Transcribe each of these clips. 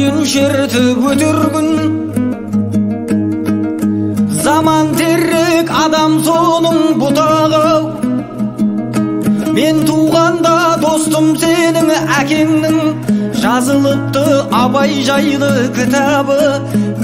бойын шертіп өтіргін. Заман терек, адам соның бұтағы. Мен туғанда достым сенің әкеңнің, жазылыпты Абай жайлы кітабы.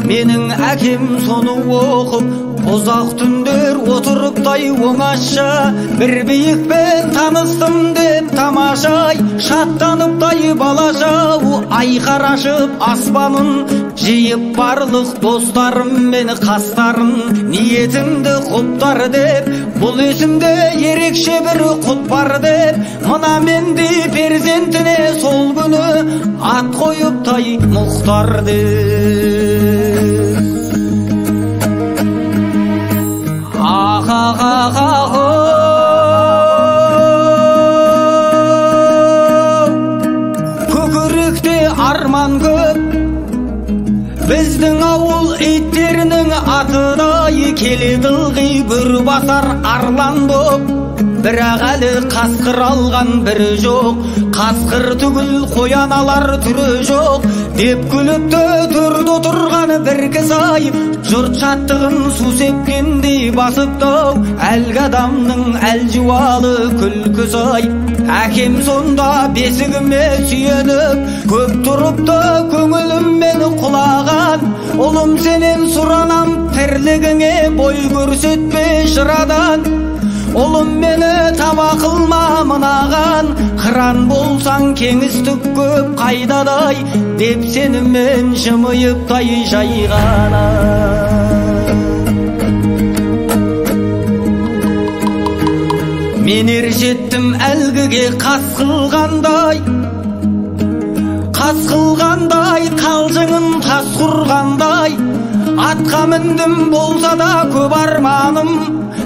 Менің әкем соны оқып, ұзақ түндер отырыптай оңаша. Бір биікпен таныстым деп тамашай, шаттаныптай балажау айқар ашып аспанын. Жиып барлық достарым мені қастарын, ниетімді құптар деп, бұл есімде ерекше бір құт бар деп. Мына мендей перзентіне сол күні ат қойыптай Мұхтар деп. Көкіректе арман көп, біздің ауыл иттерінің атыдай, келеді ылғи бүр басар арлан боп. Бірақ әлі қасқыр алған бірі жоқ, қасқыр түгіл қоян алар түрі жоқ деп күліпті төрде отырған бір кіз ай. Жұрт шаттығын су сепкендей басыптау, әлгі адамның әлжуалы күлкісі ай. Әкем сонда бесігіме сүйеніп, көп тұрыпты көңіліммен құлаған. Ұлым сенен сұранам, тірлігіңе бой көрсетпе жырадан. Ұлым мені таба қылма мынаған, қыран болсаң кеңістік көп қайдадай, деп сенімен жымиыптай жайғана. Мен ержеттім әлгіге қас қылғандай, қалжыңын тас құрғандай. Атқа міндім болса да көп арманым,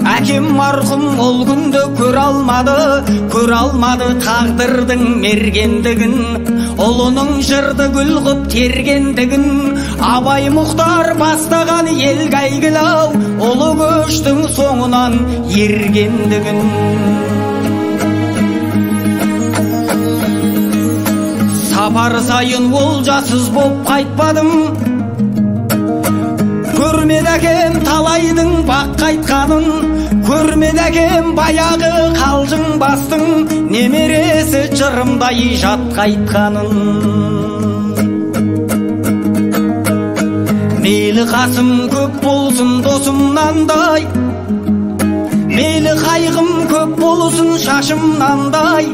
әкем марқұм ол күнді көр алмады тағдырдың мергендігін. Ұлының жырды гүл қып тергендігін, Абай Мұхтар бастаған елге әйгілау, ұлы көштің соңынан ергендігін. Сапар сайын олжасыз боп қайтпадым, көрмеді әкем талайдың бақ қайтқанын. Көрмеді әкем баяғы қалжың бастың, немересі жырымдай жат қайтқанын. Мейлі қасым көп болсын досымнандай, мейлі қайғым көп болсын шашымнандай,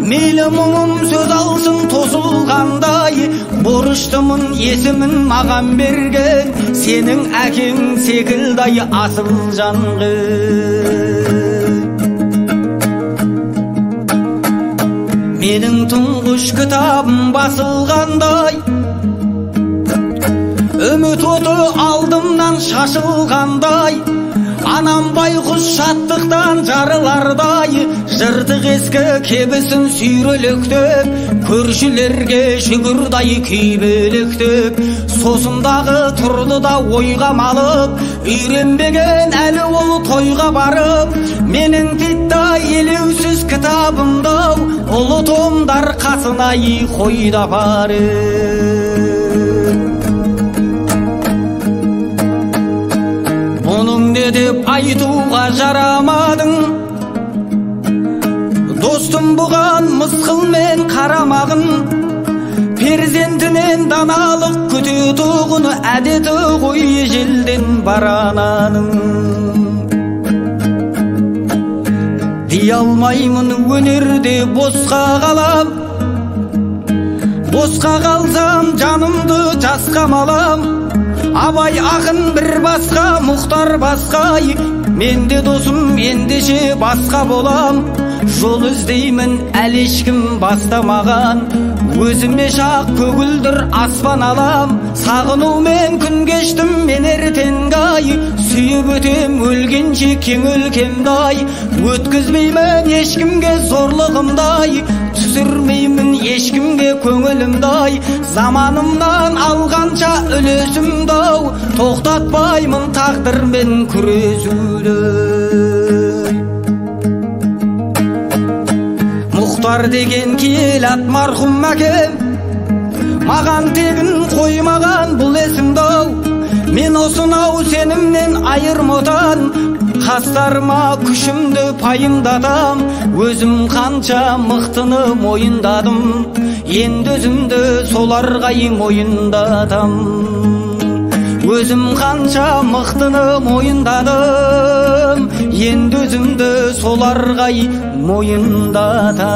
мейлі мұңым сөз алсын тосылғандай. Борыштымын есімін маған берген, сенің әкең секілдай асыл жанғы. Менің тұңғыш кітабым басылғандай, үміт оты алдымнан шашылғандай. Анам байқұс шаттықтан жарылардай, жыртық ескі кебісін сүйрелектеп, көршілерге жүгірдай күйбелектеп. Сосындағы тұрды да ойға малып, үйренбеген әлі ол тойға барып. Менің титтай елеусіз кітабымдау, ұлы томдар қасына қойда барып. Мұның не деп айтуға жарамадың, достым бұған мысқылмен қарамағын. Перзентінен даналық күтетұғын, әдеті ғой ежелден барананың. Дей алмаймын өнерде босқа қалам, босқа қалсам жанымды жасқа малам. Абай ақын бір басқа, Мұхтар басқа, менде досым ендеше басқа болам. Жол іздеймін әлі ешкім бастамаған, өзіме шақ көгілдір аспан алам. Сағынумен күн кештім мен ертеңгай, сүйіп өтем өлгенше кең өлкемдай. Өткізбеймін ешкімге зорлығымдай, түсірмеймін ешкімге көңілімдай. Заманымнан алғанша үлесімдау, тоқтатпаймын тағдырмен күресуді. Мұхтар деген киелі ат марқұм әкем, маған тегін қоймаған бұл есімді-ау. Мен осынау сенімнен айырмадан, қастарыма күшімді пайымдадым. Өзім қанша мықтыны мойындадым, енді өзімді соларға мойындадым. Өзім қанша мықтыны мойындадым, енді өзімді соларға мойындадым.